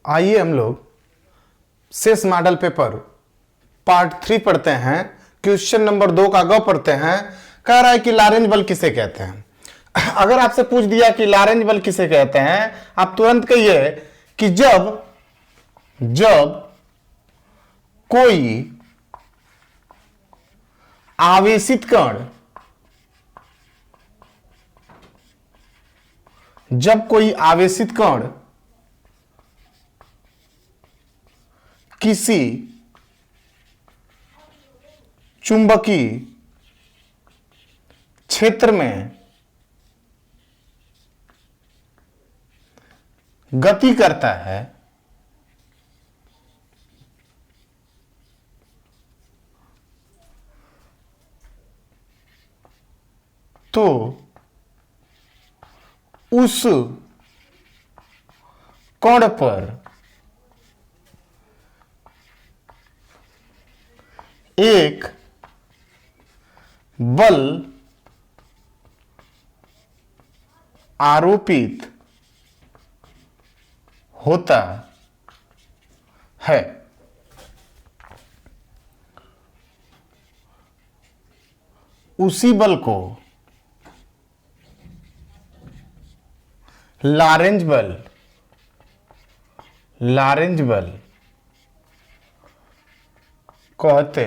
आइए हम लोग शेष मॉडल पेपर पार्ट 3 पढ़ते हैं। क्वेश्चन नंबर 2 का ग पढ़ते हैं। कह रहा है कि लॉरेंज बल किसे कहते हैं। अगर आपसे पूछ दिया कि लॉरेंज बल किसे कहते हैं, आप तुरंत कहिए कि जब कोई आवेशित कण किसी चुंबकीय क्षेत्र में गति करता है तो उस कण पर एक बल आरोपित होता है। उसी बल को लॉरेंज बल कहते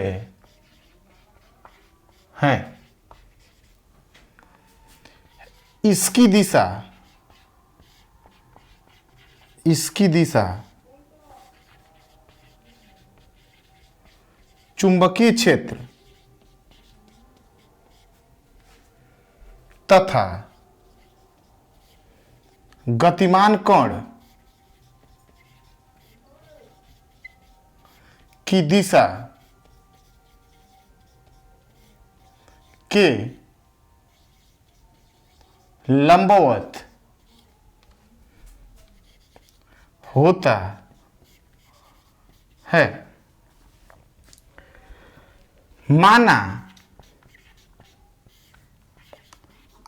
हैं। इसकी दिशा चुंबकीय क्षेत्र तथा गतिमान कण की दिशा के लंबवत होता है। माना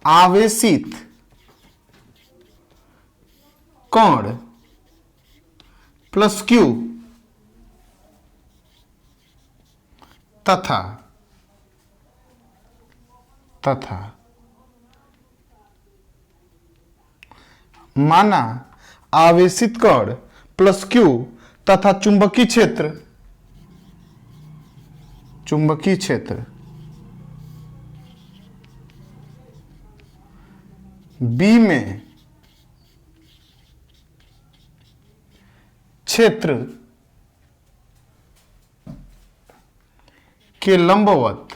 आवेशित कण प्लस क्यू तथा माना आवेशित कण प्लस क्यू तथा चुंबकीय क्षेत्र बी में क्षेत्र के लंबवत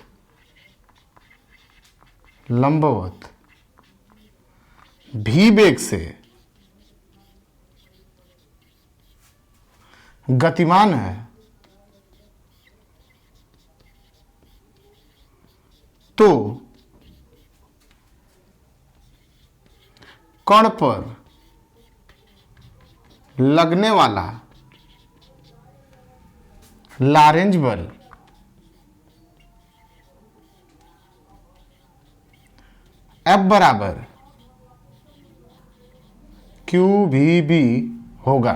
भी वेग से गतिमान है, तो कण पर लगने वाला लॉरेंज बल F बराबर QVB होगा।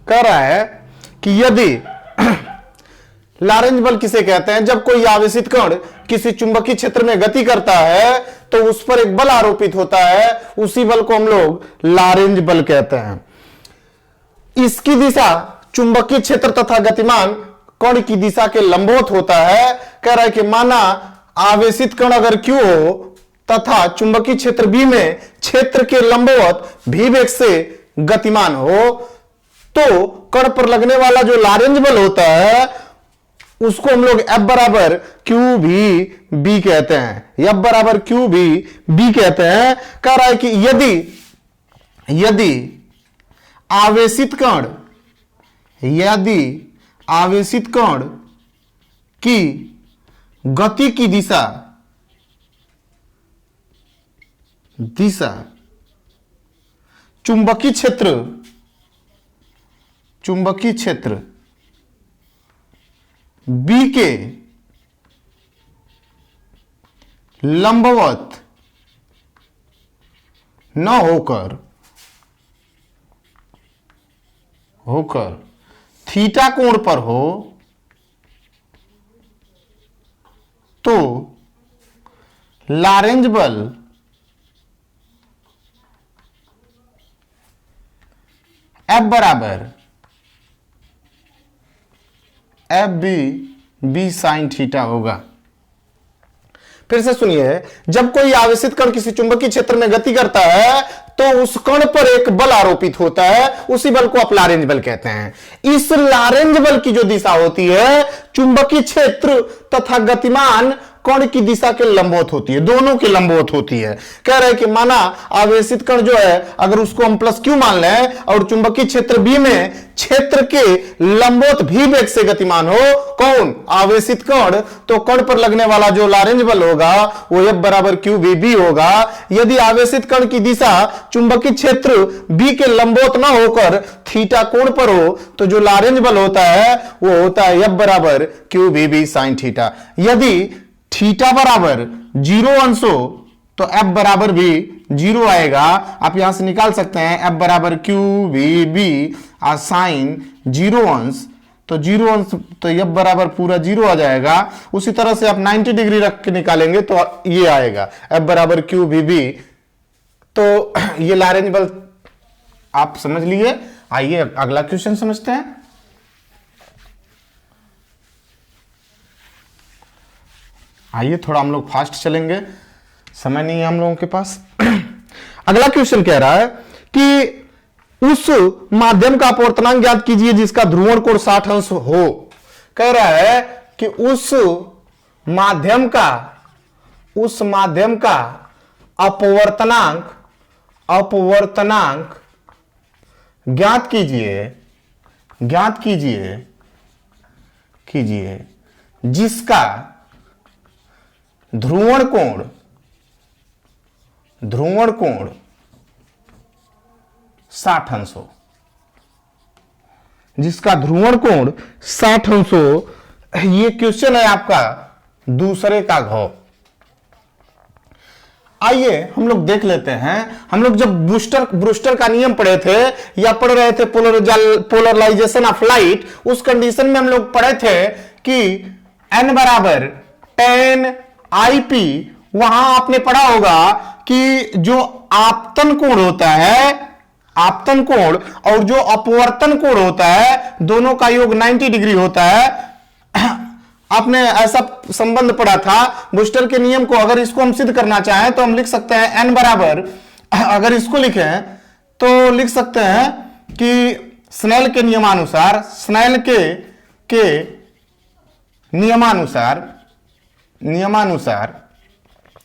कह रहा है कि यदि लॉरेंज बल किसे कहते हैं, जब कोई आवेशित कण किसी चुंबकीय क्षेत्र में गति करता है तो उस पर एक बल आरोपित होता है। उसी बल को हम लोग लॉरेंज बल कहते हैं। इसकी दिशा चुंबकीय क्षेत्र तथा गतिमान कण की दिशा के लंबवत होता है। कह रहा है कि माना आवेशित कण अगर Q हो तथा चुंबकीय क्षेत्र B में क्षेत्र के लंबवत भी वेग से गतिमान हो, तो कण पर लगने वाला जो लॉरेंज बल होता है उसको हम लोग F बराबर QVB कहते हैं। F बराबर QVB कहते हैं। कह रहा है कि यदि आवेशित कण की गति की दिशा चुंबकीय क्षेत्र B के लंबवत न होकर होकर थीटा कोण पर हो तो लारेंज बल F बराबर एफ बी साइन थीटा होगा। फिर से सुनिए, जब कोई आवेशित कण किसी चुंबकीय क्षेत्र में गति करता है तो उस कण पर एक बल आरोपित होता है, उसी बल को आप लारेंज बल कहते हैं। इस लारेंज बल की जो दिशा होती है चुंबकीय क्षेत्र तथा गतिमान कण की दिशा के लंबवत होती है, दोनों के लंबवत होती है। कह रहे हैं कि माना आवेशित कण जो है अगर उसको हम प्लस क्यू मान लें और चुंबकीय क्षेत्र बी में क्षेत्र के लंबवत भी वेग से गतिमान हो कौन, आवेशित कण, तो कण पर लगने वाला जो लारेंज बल होगा वो F बराबर क्यू वी बी होगा। यदि आवेशित कण की दिशा चुंबकीय क्षेत्र बी के लंबवत ना होकर थीटा कोण पर हो तो जो लारेंज बल होता है वो होता है F बराबर q v B sine theta. यदि थीटा बराबर 0 अंश हो तो F बराबर भी 0 आएगा। आप यहां से निकाल सकते हैं F बराबर क्यू वी बी साइन 0 अंश, तो 0 अंश तो F बराबर पूरा 0 आ जाएगा। उसी तरह से आप 90 डिग्री रख के निकालेंगे तो ये आएगा F बराबर क्यू वी बी। तो ये लारेंज बल आप समझ लिए। आइए अगला क्वेश्चन समझते हैं। आइए थोड़ा हम लोग फास्ट चलेंगे, समय नहीं है हम लोगों के पास। अगला क्वेश्चन कह रहा है कि उस माध्यम का अपवर्तनांक ज्ञात कीजिए जिसका ध्रुवण कोण 60 अंश हो। कह रहा है कि उस माध्यम का अपवर्तनांक ज्ञात कीजिए जिसका ध्रुवण कोण 60 अंश हो, जिसका ध्रुवण कोण 60 अंश हो। ये क्वेश्चन है आपका दूसरे का घ। आइए हम लोग देख लेते हैं। हम लोग जब ब्रूस्टर का नियम पढ़े थे या पढ़ रहे थे पोलराइजेशन ऑफ लाइट, उस कंडीशन में हम लोग पढ़े थे कि n बराबर 10 IP, वहां आपने पढ़ा होगा कि जो आपतन कोण होता है, आपतन कोण और जो अपवर्तन कोण होता है दोनों का योग 90 डिग्री होता है। आपने ऐसा संबंध पढ़ा था ब्रूस्टर के नियम को। अगर इसको हम सिद्ध करना चाहें तो हम लिख सकते हैं n बराबर, अगर इसको लिखें तो लिख सकते हैं कि स्नेल के नियमानुसार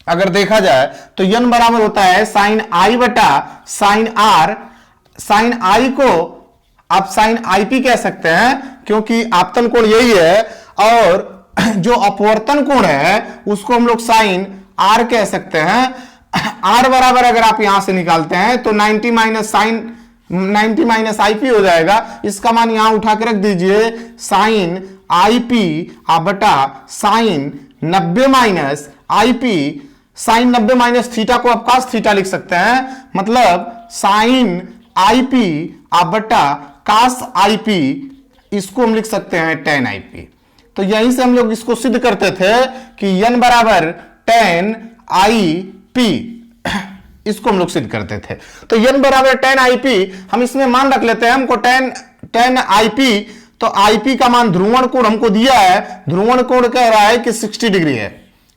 अगर देखा जाए तो n बराबर होता है साइन आई बटा साइन आर। साइन आई को आप साइन आई पी कह सकते हैं क्योंकि आपतन कोण यही है, और जो अपवर्तन कोण है उसको हम लोग साइन आर कह सकते हैं। आर बराबर अगर आप यहां से निकालते हैं तो 90 माइनस आई पी हो जाएगा। इसका मान यहां उठा के रख दीजिए, साइन आई पी बटा sine 90 minus i p. Sine 90 minus theta को आप कास थीटा लिख सकते हैं, मतलब साइन आई पी बटा कास आई पी, इसको हम लिख सकते हैं tan आई पी। तो यहीं से हम लोग इसको सिद्ध करते थे कि n बराबर tan आई पी, इसको हम लोग सिद्ध करते थे। तो n बराबर tan आई पी, हम इसमें मान रख लेते हैं हमको tan आई पी। तो आई पी का मान ध्रुवण कोण हमको दिया है, ध्रुवण कोण कह रहा है कि 60 डिग्री है,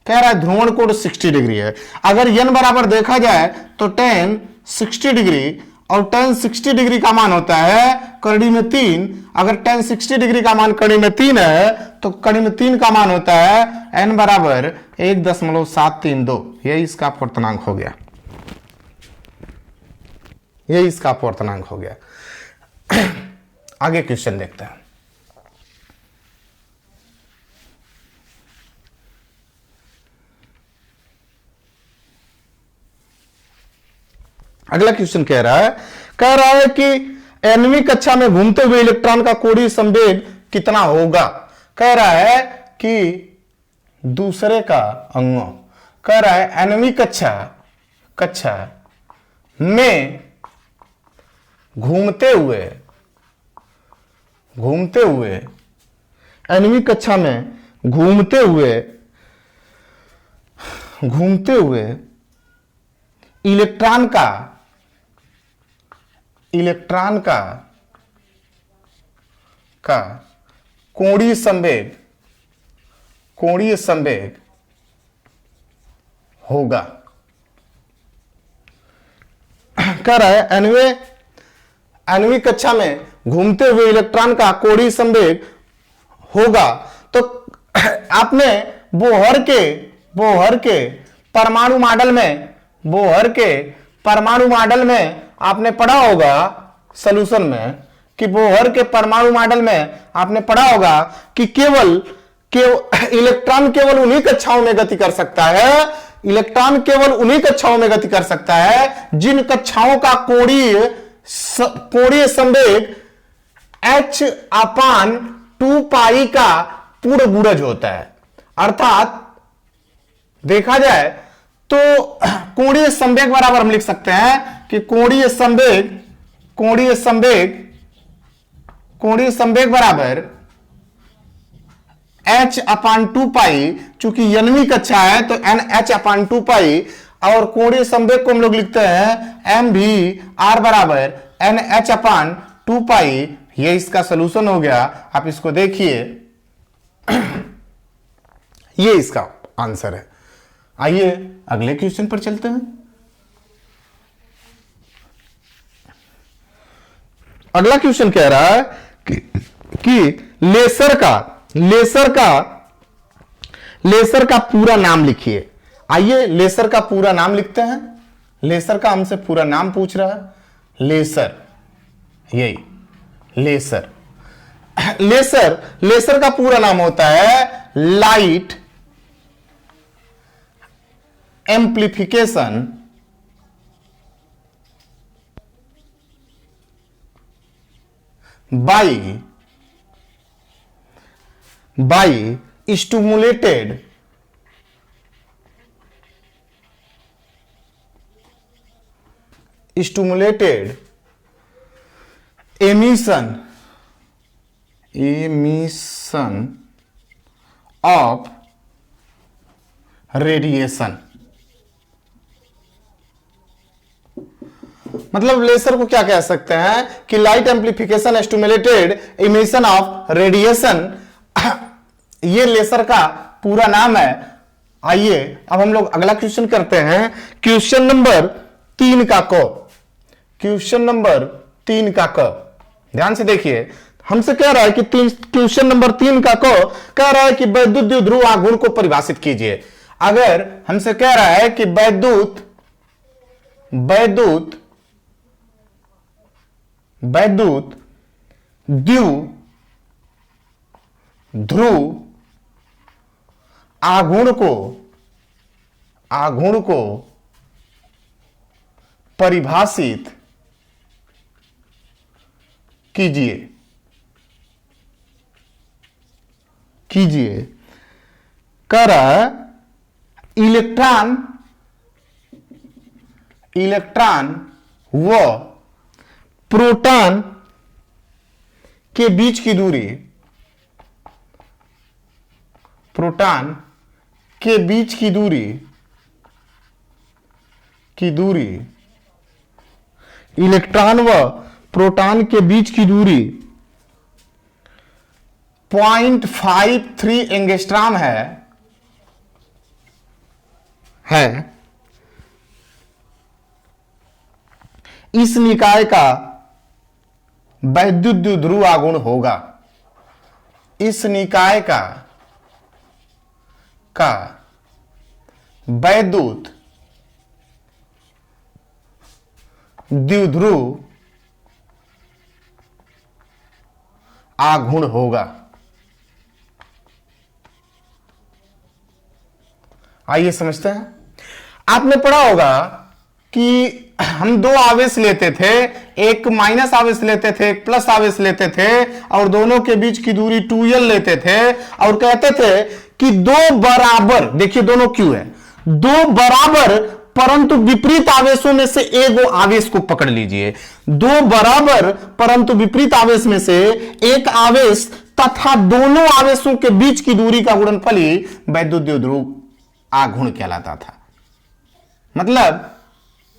कह रहा है ध्रुवण कोण 60 डिग्री है। अगर n बराबर देखा जाए तो tan 60 डिग्री, और tan 60 डिग्री का मान होता है कड़ी में 3। अगर tan 60 डिग्री का मान कड़ी में 3 है तो कड़ी में 3 का मान होता है n बराबर 1.732। यही इसका अपवर्तनांक हो गया, यही इसका अपवर्तनांक हो गया। आगे क्वेश्चन देखते हैं। अगला क्वेश्चन कह रहा है कि nवीं कक्षा में घूमते हुए इलेक्ट्रॉन का कोणीय संवेग कितना होगा। कह रहा है कि दूसरे का अंग, कह रहा है nवीं कक्षा में घूमते हुए घूमते हुए, nवीं कक्षा में घूमते हुए इलेक्ट्रॉन का कोणीय संवेग होगा। कह रहा है nवीं कक्षा में घूमते हुए इलेक्ट्रॉन का कोणीय संवेग होगा। तो आपने बोहर के परमाणु मॉडल में आपने पढ़ा होगा सॉल्यूशन में कि बोहर के परमाणु मॉडल में आपने पढ़ा होगा कि इलेक्ट्रॉन केवल उन्हीं कक्षाओं में गति कर सकता है, जिन कक्षाओं का कोणीय संवेग h/2π का पूर्ण गुणज होता है। अर्थात देखा जाए तो कोणीय संवेग बराबर हम लिख सकते हैं कि कोणीय संवेग बराबर h/2π, चूंकि nवीं कक्षा है तो nh/2π, और कोणीय संवेग को हम लोग लिखते हैं mvr बराबर nh/2π। ये इसका सॉल्यूशन हो गया। आप इसको देखिए, ये इसका आंसर है। आइए अगले क्वेश्चन पर चलते हैं। अगला क्वेश्चन कह रहा है कि लेसर का पूरा नाम लिखिए। आइए लेसर का पूरा नाम लिखते हैं। लेसर का हमसे पूरा नाम पूछ रहा है। लेसर का पूरा नाम होता है light amplification by stimulated emission of radiation। मतलब लेसर को क्या कह सकते हैं कि light amplification stimulated emission of radiation, ये लेसर का पूरा नाम है। आइए अब हम लोग अगला क्वेश्चन करते हैं। क्वेश्चन नंबर 3 का क ध्यान से देखिए। हमसे कह रहा है कि क्वेश्चन नंबर 3 का क कह रहा है कि वैद्युत द्विध्रुव आघूर्ण को परिभाषित कीजिए। अगर हमसे कह रहा है कि वैद्युत द्विध्रुव आघूर्ण को परिभाषित कीजिए। कह रहा है इलेक्ट्रॉन व प्रोटॉन के बीच की दूरी इलेक्ट्रॉन व प्रोटॉन के बीच की दूरी 0.53 एंगस्ट्रॉम है। इस निकाय का वैद्युत द्विध्रुव आघूर्ण होगा। इस निकाय का वैद्युत द्विध्रुव आघूर्ण होगा। आइए समझते हैं। आपने पढ़ा होगा कि हम दो आवेश लेते थे, एक माइनस आवेश लेते थे, एक प्लस आवेश लेते थे, और दोनों के बीच की दूरी 2l लेते थे, और कहते थे कि दो बराबर, देखिए दोनों क्यों है, दो बराबर परंतु विपरीत आवेशों में से एक आवेश को पकड़ लीजिए। दो बराबर परंतु विपरीत आवेश में से एक आवेश तथा दोनों आवेशों के बीच की दूरी का गुणनफल ही वैद्युत द्विध्रुव आघूर्ण कहलाता था। मतलब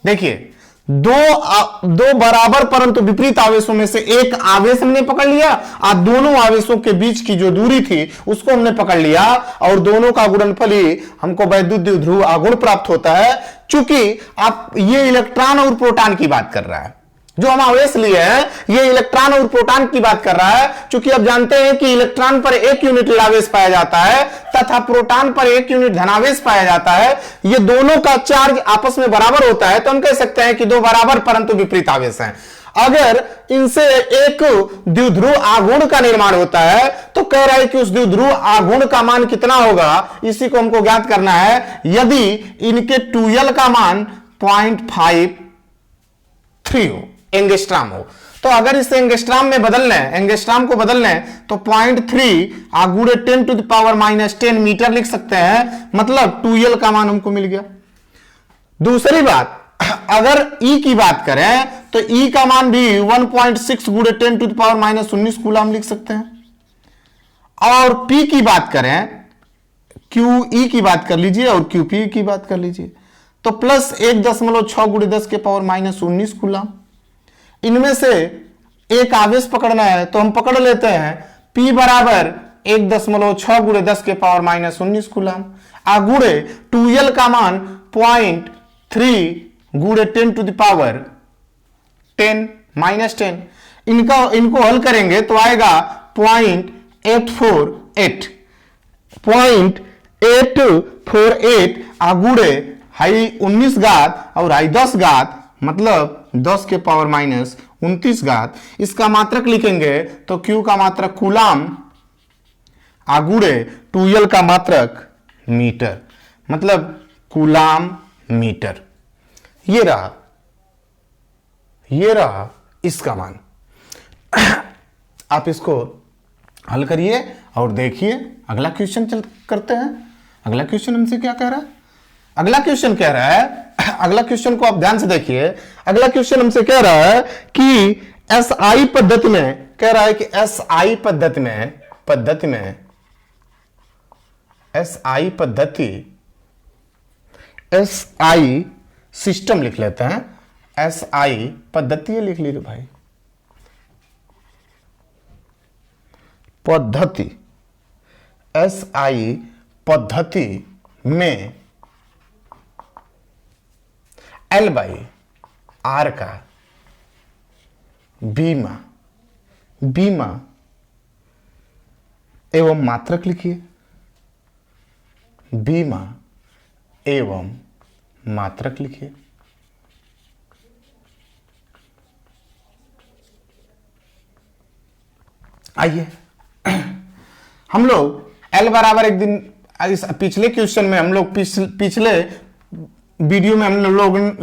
देखिए, दो बराबर परंतु विपरीत आवेशों में से एक आवेश हमने पकड़ लिया और दोनों आवेशों के बीच की जो दूरी थी उसको हमने पकड़ लिया और दोनों का गुणनफल ही हमको वैद्युत द्विध्रुव आघूर्ण प्राप्त होता है। चूंकि आप ये इलेक्ट्रॉन और प्रोटॉन की बात कर रहा है, जो हम आवेश लिए हैं ये इलेक्ट्रॉन और प्रोटॉन की बात कर रहा है। चूंकि आप जानते हैं कि इलेक्ट्रॉन पर 1 यूनिट आवेश पाया जाता है तथा प्रोटॉन पर 1 यूनिट धनावेश पाया जाता है, ये दोनों का चार्ज आपस में बराबर होता है, तो हम कह सकते हैं कि दो बराबर परंतु विपरीत आवेश हैं। अगर इनसे एक द्विध्रुव आघूर्ण का निर्माण होता है तो कह रहा है कि उस द्विध्रुव आघूर्ण का मान कितना होगा, इसी को हमको ज्ञात करना है। यदि इनके 2L का मान 0.53 हो, एंगस्ट्रॉम हो, तो अगर इसे एंगस्ट्रॉम में बदल लें, एंगस्ट्रॉम को बदल लें तो 0.3 आगुड़े 10⁻⁻10 मीटर लिख सकते हैं। मतलब 2L का मान हमको मिल गया। दूसरी बात, अगर E की बात करें तो E का मान भी 1.6 गुणे 10⁻⁻19 कूलम लिख सकते हैं। और P की बात करें, QE की बात कर लीजिए और QP की बात कर लीजिए, तो प्लस 1.6 गुणे 10⁻⁻19 कूलम। इनमें से एक आवेश पकड़ना है तो हम पकड़ लेते हैं P बराबर 1.6 गुणे 10⁻⁻19 कूलम आगुड़े 2L का मान 0.3 गुणे 10⁻10 इनको हल करेंगे तो आएगा 0.848 आगुड़े हाई 19 घात और हाई 10 घात, मतलब 10⁻⁻29। इसका मात्रक लिखेंगे तो Q का मात्रक कूलम आगुड़े 2L का मात्रक मीटर, मतलब कूलम मीटर। ये रहा इसका मान। आप इसको हल करिए और देखिए। अगला क्वेश्चन करते हैं। अगला क्वेश्चन हमसे क्या कह रहा है? अगला क्वेश्चन कह रहा है, अगला क्वेश्चन को आप ध्यान से देखिए। अगला क्वेश्चन हमसे कह रहा है कि SI पद्धति में, कह रहा है कि SI पद्धति SI सिस्टम लिख लेते हैं। SI पद्धति लिख लीजिए भाई, पद्धति। SI पद्धति में L/R का बीमा एवं मात्रक लिखिए। बीमा एवं मात्रक लिखिए। आइए हम लोग L बराबर, एक दिन इस पिछले क्वेश्चन में हम लोग पिछले वीडियो में हम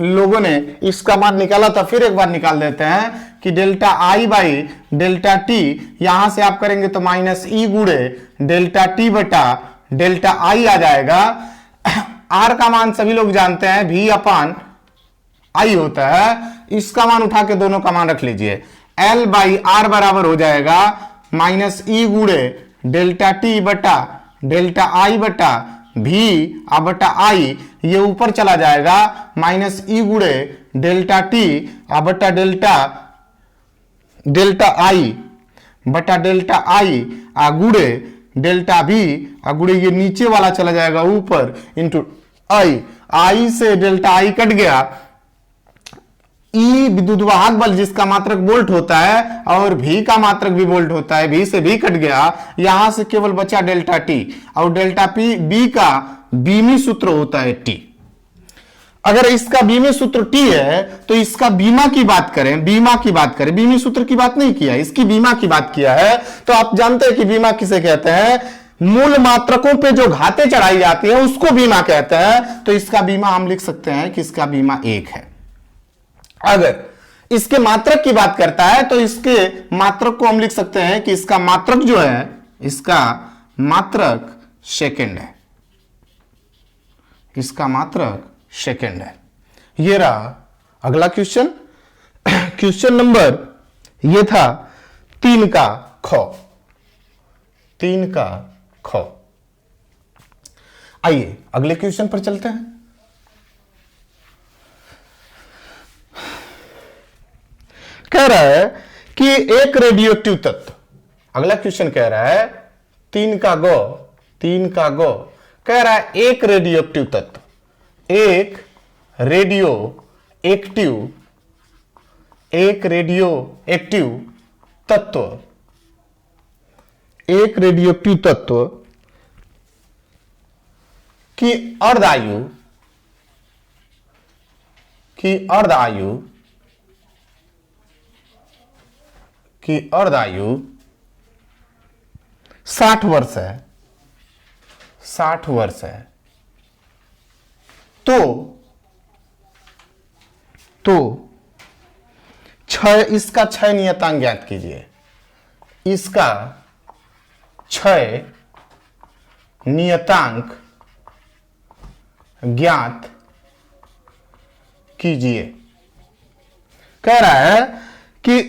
लोगों ने इसका मान निकाला था, फिर एक बार निकाल देते हैं कि delta I by delta T, यहां से आप करेंगे तो -E गुणे डेल्टा टी बटा डेल्टा I आ जाएगा। R का मान सभी लोग जानते हैं V/I होता है, इसका मान उठा के दोनों का मान रख लीजिए। L/R बराबर हो जाएगा -E गुणे डेल्टा टी बटा डेल्टा I बटा V/I, ये ऊपर चला जाएगा -E गुणे डेल्टा टी बटा डेल्टा I बटा डेल्टा I गुणे डेल्टा V गुणे ये नीचे वाला चला जाएगा ऊपर इंटू I से डेल्टा I कट गया। E विद्युतवाहक बल जिसका मात्रक वोल्ट होता है और V का मात्रक भी वोल्ट होता है, V से V कट गया, यहां से केवल बचा डेल्टा T और डेल्टा B का बीमी सूत्र होता है T। अगर इसका बीमी सूत्र T है तो इसका बीमा की बात करें, बीमी सूत्र की बात नहीं किया, इसकी बीमा की बात किया है। तो आप जानते हैं कि बीमा किसे कहते हैं? मूल मात्रकों पे जो घातें चढ़ाई जाती है उसको बीमा कहते हैं। तो इसका बीमा हम लिख सकते हैं कि इसका बीमा 1 है। अगर इसके मात्रक की बात करता है तो इसके मात्रक को हम लिख सकते हैं कि इसका मात्रक जो है, इसका मात्रक सेकंड है, इसका मात्रक सेकंड है। ये रहा अगला क्वेश्चन। क्वेश्चन नंबर ये था 3 का ख। 3 का ख। आइए अगले क्वेश्चन पर चलते हैं। कह रहा है कि एक रेडियो एक्टिव तत्व, अगला क्वेश्चन कह रहा है 3 का गो। 3 का गो कह रहा है एक रेडियो एक्टिव तत्व, एक रेडियो एक्टिव, एक रेडियो एक्टिव तत्व, एक रेडियो एक्टिव तत्व की अर्धायु, की अर्धायु, की अर्धायु 60 वर्ष है। 60 वर्ष है। तो इसका क्षय नियतांक ज्ञात कीजिए। इसका क्षय नियतांक ज्ञात कीजिए। कह रहा है कि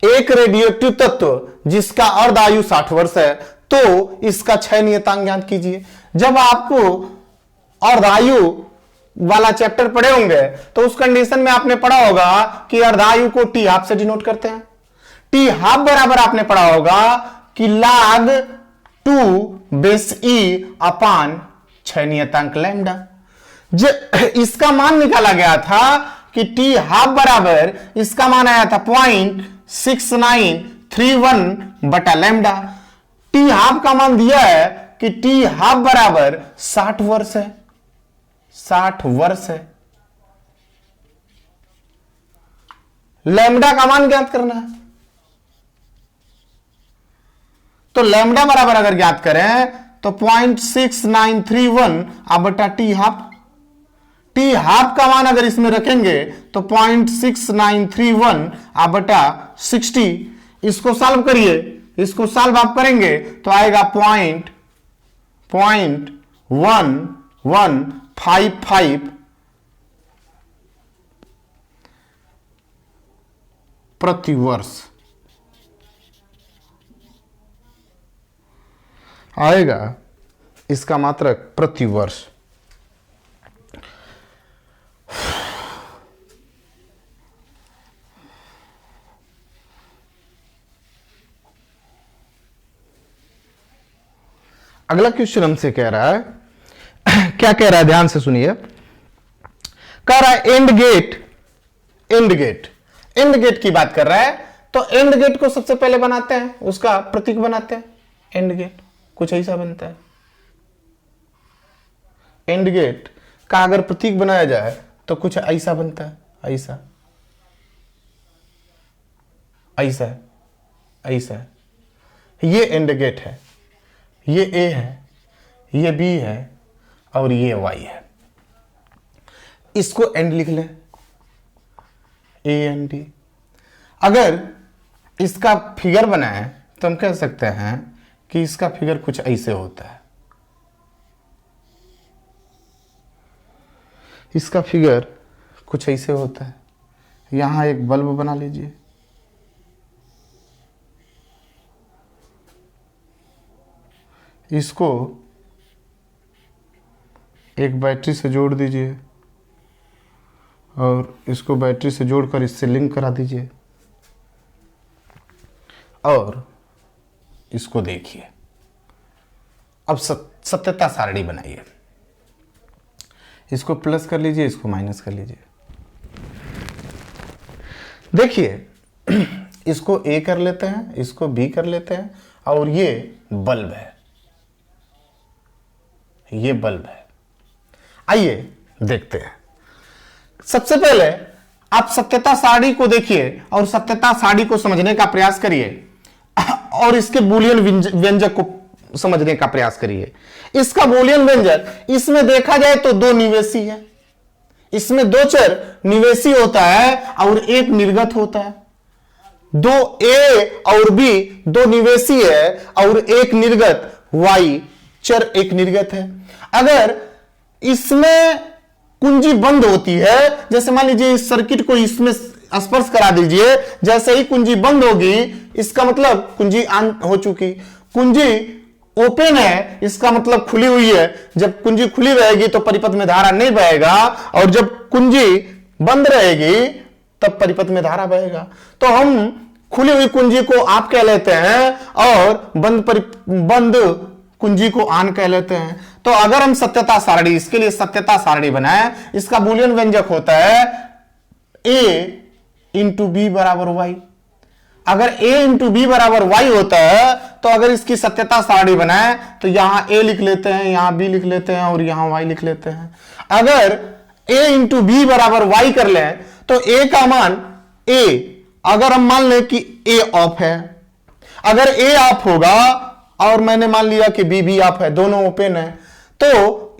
एक रेडियोएक्टिव तत्व जिसका अर्धायु 60 वर्ष है, तो इसका क्षय नियतांक ज्ञात कीजिए। जब आपको अर्धायु वाला चैप्टर पढ़े होंगे तो उस कंडीशन में आपने पढ़ा होगा कि अर्धायु को टी हाफ से डिनोट करते हैं। टी हाफ बराबर आपने पढ़ा होगा कि log 2 बेस ई अपान क्षय नियतांक लैम्डा। इसका मान निकाला गया था कि टी हाफ बराबर, इसका मान आया था 0.6931 बटा लैम्डा। टी हाफ का मान दिया है कि टी हाफ बराबर 60 वर्ष है। 60 वर्ष है। लैम्डा का मान ज्ञात करना है। तो लैम्डा बराबर अगर ज्ञात करें तो 0.6931 अब बटा टी हाफ। टी हाफ का मान अगर इसमें रखेंगे तो 0.6931 अब बटा 60। इसको सॉल्व करिए। इसको सॉल्व आप करेंगे तो आएगा 0.1155 प्रति वर्ष आएगा। इसका मात्रक प्रति वर्ष। अगला क्वेश्चन हमसे कह रहा है, क्या कह रहा है ध्यान से सुनिए। कह रहा है and gate. And gate, and gate की बात कर रहा है। तो एंड गेट को सबसे पहले बनाते हैं, उसका प्रतीक बनाते हैं। एंड गेट कुछ ऐसा बनता है। एंड गेट का अगर प्रतीक बनाया जाए तो कुछ ऐसा बनता है। ऐसा, ऐसा, ऐसा। ये एंड गेट है। ये ए है, ये बी है और ये वाई है। इसको एंड लिख लें, ए एन डी। अगर इसका फिगर बनाए तो हम कह सकते हैं कि इसका फिगर कुछ ऐसे होता है। इसका फिगर कुछ ऐसे होता है। यहां एक बल्ब बना लीजिए। इसको एक बैटरी से जोड़ दीजिए और इसको बैटरी से जोड़कर इससे लिंक करा दीजिए और इसको देखिए। अब सत्यता सारणी बनाइए। इसको प्लस कर लीजिए, इसको माइनस कर लीजिए। देखिए, इसको ए कर लेते हैं, इसको बी कर लेते हैं और ये बल्ब है। ये बल्ब है। आइए देखते हैं। सबसे पहले आप सत्यता सारणी को देखिए और सत्यता सारणी को समझने का प्रयास करिए और इसके बूलियन व्यंजक को समझने का प्रयास करिए। इसका बूलियन व्यंजक, इसमें देखा जाए तो 2 निवेशी है। इसमें 2 चर निवेशी होता है और एक निर्गत होता है। 2 ए और बी 2 निवेशी है और एक निर्गत वाई चर एक निर्गत है। अगर इसमें कुंजी बंद होती है, जैसे मान लीजिए इस सर्किट को इसमें स्पर्श करा दीजिए, जैसे ही कुंजी बंद होगी इसका मतलब कुंजी ऑन हो चुकी। कुंजी ओपन है इसका मतलब खुली हुई है। जब कुंजी खुली रहेगी तो परिपथ में धारा नहीं बहेगा, और जब कुंजी बंद रहेगी तब परिपथ में धारा बहेगा। तो हम खुली हुई कुंजी को आप कह लेते हैं और बंद कुंजी को आन कह लेते हैं। तो अगर हम सत्यता सारणी, इसके लिए सत्यता सारणी बनाए, इसका बूलियन व्यंजक होता है a इंटू बी बराबर वाई। अगर a इंटू बी बराबर वाई होता है तो अगर इसकी सत्यता सारणी बनाए तो यहां a लिख लेते हैं, यहां b लिख लेते हैं और यहां y लिख लेते हैं। अगर a इंटू बी बराबर वाई कर लें तो a का मान a, अगर हम मान लें कि a ऑफ है, अगर a ऑफ होगा और मैंने मान लिया कि b भी ऑफ है, दोनों ओपन है, तो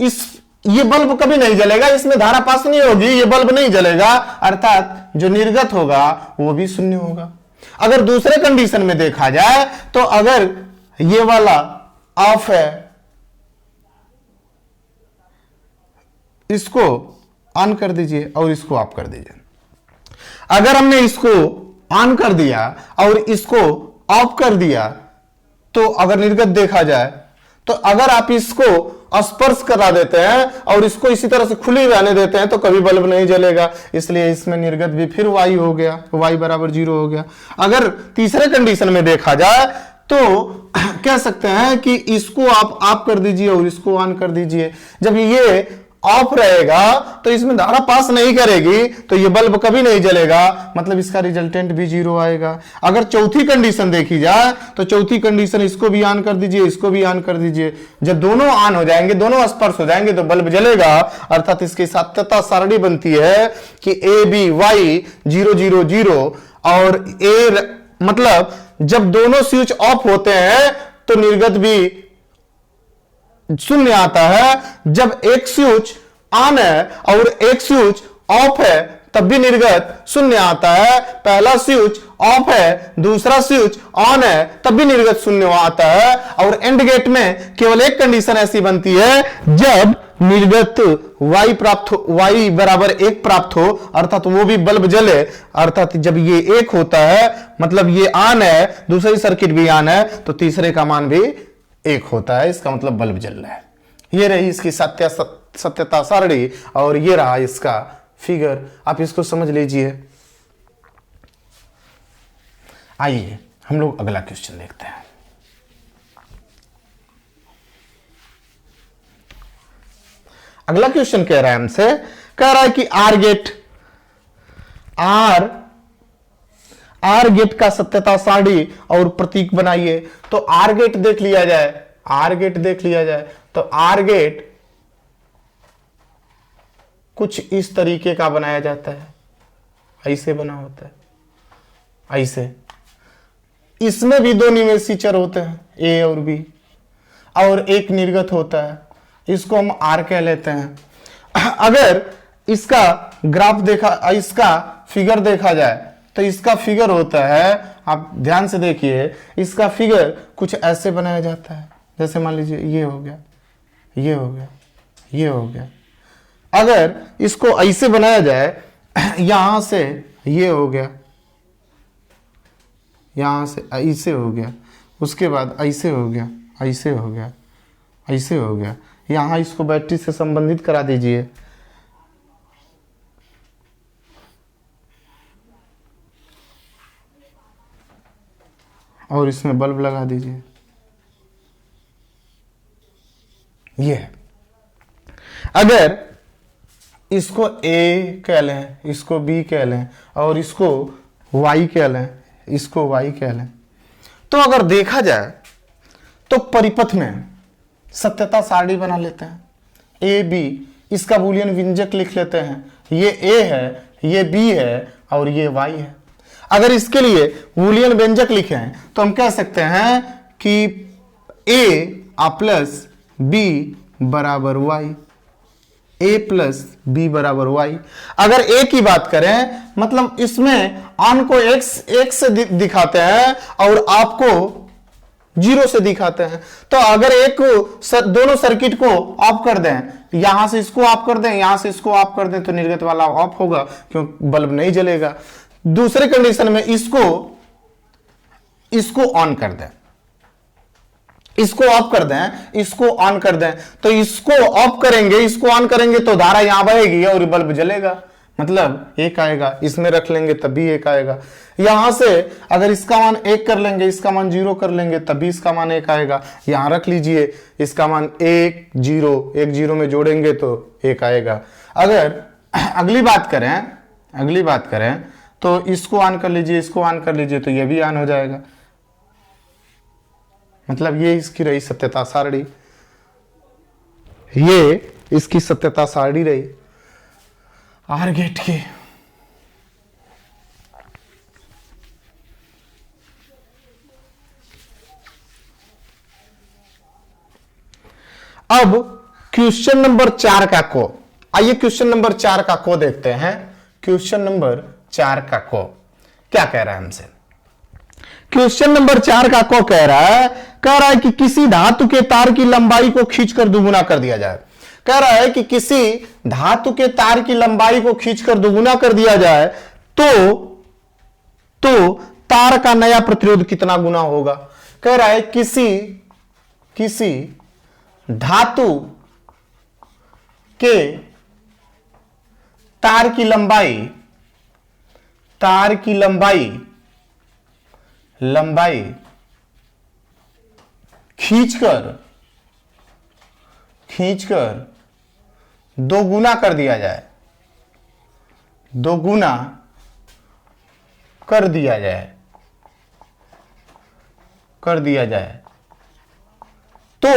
ये बल्ब कभी नहीं जलेगा, इसमें धारा पास नहीं होगी, ये बल्ब नहीं जलेगा, अर्थात जो निर्गत होगा वो भी शून्य होगा। अगर दूसरे कंडीशन में देखा जाए तो अगर ये वाला ऑफ है, इसको ऑन कर दीजिए और इसको ऑफ कर दीजिए। अगर हमने इसको ऑन कर दिया और इसको ऑफ कर दिया तो अगर निर्गत देखा जाए तो अगर आप इसको स्पर्श करा देते हैं और इसको इसी तरह से खुली रहने देते हैं तो कभी बल्ब नहीं जलेगा, इसलिए इसमें निर्गत भी फिर y हो गया, y बराबर 0 हो गया। अगर तीसरे कंडीशन में देखा जाए तो कह सकते हैं कि इसको आप ऑफ कर दीजिए और इसको ऑन कर दीजिए। जब ये ऑफ रहेगा तो इसमें धारा पास नहीं करेगी तो ये बल्ब कभी नहीं जलेगा, मतलब इसका रिजल्टेंट भी 0 आएगा। अगर चौथी कंडीशन देखी जाए तो चौथी कंडीशन, इसको भी ऑन कर दीजिए, इसको भी ऑन कर दीजिए। जब दोनों ऑन हो जाएंगे, दोनों स्पर्श हो जाएंगे तो बल्ब जलेगा, अर्थात इसकी सत्यता सारणी बनती है कि a b y 0 0 0 और a, मतलब जब दोनों स्विच ऑफ होते हैं तो निर्गत भी शून्य आता है। जब एक स्विच ऑन है और एक स्विच ऑफ है तब भी निर्गत शून्य आता है। पहला स्विच ऑफ है, दूसरा स्विच ऑन है, तब भी निर्गत शून्य आता है। और एंड गेट में केवल एक कंडीशन ऐसी बनती है जब निर्गत y प्राप्त हो, y बराबर 1 प्राप्त हो, अर्थात वो भी बल्ब जले। अर्थात जब ये 1 होता है मतलब ये ऑन है, दूसरी सर्किट भी ऑन है, तो तीसरे का मान भी 1 होता है, इसका मतलब बल्ब जल रहा है। ये रही इसकी सत्यता सारणी और ये रहा इसका फिगर, आप इसको समझ लीजिए। आइए हम लोग अगला क्वेश्चन देखते हैं। अगला क्वेश्चन कह रहा है हमसे, कह रहा है कि आर गेट का सत्यता सारणी और प्रतीक बनाइए। तो आर गेट देख लिया जाए, तो आर गेट कुछ इस तरीके का बनाया जाता है, ऐसे बना होता है, ऐसे। इसमें भी 2 निवेशी चर होते हैं, ए और बी, और एक निर्गत होता है, इसको हम आर कह लेते हैं। अगर इसका ग्राफ इसका फिगर देखा जाए तो इसका फिगर होता है, आप ध्यान से देखिए, इसका फिगर कुछ ऐसे बनाया जाता है, जैसे मान लीजिए ये हो गया, ये हो गया, ये हो गया। अगर इसको ऐसे बनाया जाए, यहां से ये हो गया, यहां से ऐसे हो गया, उसके बाद ऐसे हो गया, ऐसे हो गया, ऐसे हो गया, यहां इसको बैटरी से संबंधित करा दीजिए। और इसमें बल्ब लगा दीजिए, ये है। अगर इसको A कह लें, इसको B कह लें और इसको Y कह लें, इसको Y कह लें, तो अगर देखा जाए तो परिपथ में सत्यता सारणी बना लेते हैं। A B, इसका बूलियन व्यंजक लिख लेते हैं, ये A है, ये B है और ये Y है। अगर इसके लिए बूलियन व्यंजक लिखें तो हम कह सकते हैं कि A प्लस B बराबर Y, A प्लस बी बराबर वाई। अगर A की बात करें मतलब इसमें ऑन को एक से दिखाते हैं और आपको जीरो से दिखाते हैं। तो अगर दोनों सर्किट को ऑफ कर दें, यहां से इसको ऑफ कर दें, यहां से इसको ऑफ कर दें, तो निर्गत वाला ऑफ होगा, क्योंकि बल्ब नहीं जलेगा। दूसरे कंडीशन में इसको ऑन कर दें, इसको ऑफ कर दें, इसको ऑन कर दें, तो इसको ऑफ करेंगे, इसको ऑन करेंगे तो धारा यहां बहेगी और बल्ब जलेगा, मतलब 1 आएगा। इसमें रख लेंगे तब भी 1 आएगा। यहां से अगर इसका मान 1 कर लेंगे, इसका मान 0 कर लेंगे, तब भी इसका मान 1 आएगा। यहां रख लीजिए, इसका मान 1 0, 1 0 में जोड़ेंगे तो 1 आएगा। अगर अगली बात करें तो इसको ऑन कर लीजिए, इसको ऑन कर लीजिए, तो यह भी ऑन हो जाएगा। मतलब ये इसकी रही सत्यता सारणी, ये इसकी सत्यता सारणी रही आर गेट की। अब क्वेश्चन नंबर 4 का को, आइए क्वेश्चन नंबर 4 का को देखते हैं। क्वेश्चन नंबर 4 का को क्या कह रहा है हमसे? क्वेश्चन नंबर 4 का को कह रहा है कि किसी धातु के तार की लंबाई को खींचकर दुगुना कर दिया जाए। कह रहा है कि किसी धातु के तार की लंबाई को खींचकर दुगुना कर दिया जाए तो तार का नया प्रतिरोध कितना गुना होगा। कह रहा है किसी धातु के तार की लंबाई खींचकर दोगुना कर दिया जाए, दोगुना कर दिया जाए तो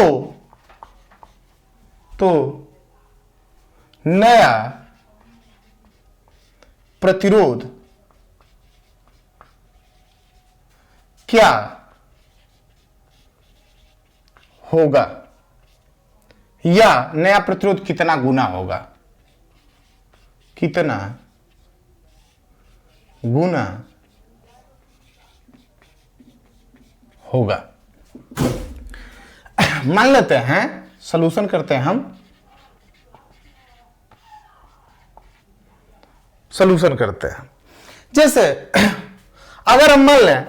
नया प्रतिरोध क्या होगा, या नया प्रतिरोध कितना गुना होगा, कितना गुना होगा। मान लेते हैं, सॉल्यूशन करते हैं हम, सॉल्यूशन करते हैं। जैसे अगर हम मान लें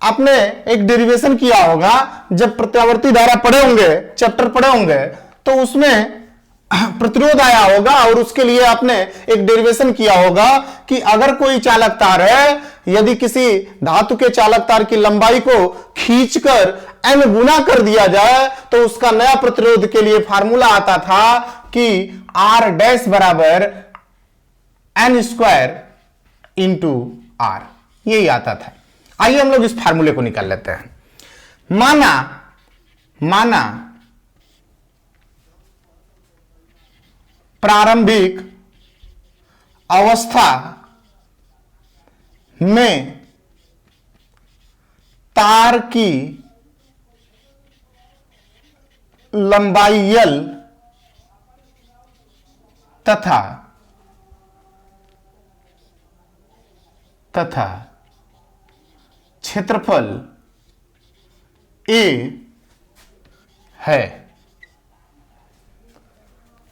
आपने एक डेरिवेशन किया होगा, जब प्रत्यावर्ती धारा पढ़े होंगे, चैप्टर पढ़े होंगे, तो उसमें प्रतिरोध आया होगा और उसके लिए आपने एक डेरिवेशन किया होगा कि अगर कोई चालक तार है, यदि किसी धातु के चालक तार की लंबाई को खींचकर n गुना कर दिया जाए तो उसका नया प्रतिरोध के लिए फार्मूला आता था कि R डैश बराबर n स्क्वायर इंटू R, यही आता था। आइए हम लोग इस फार्मूले को निकाल लेते हैं। माना प्रारंभिक अवस्था में तार की लंबाई L तथा क्षेत्रफल A है।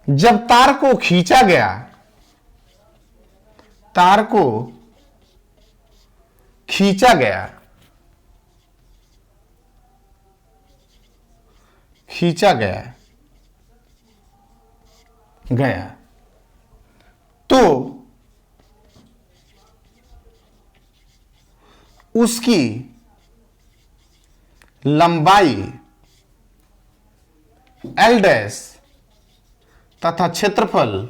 जब तार को खींचा गया, गया तो उसकी लंबाई L डैश तथा क्षेत्रफल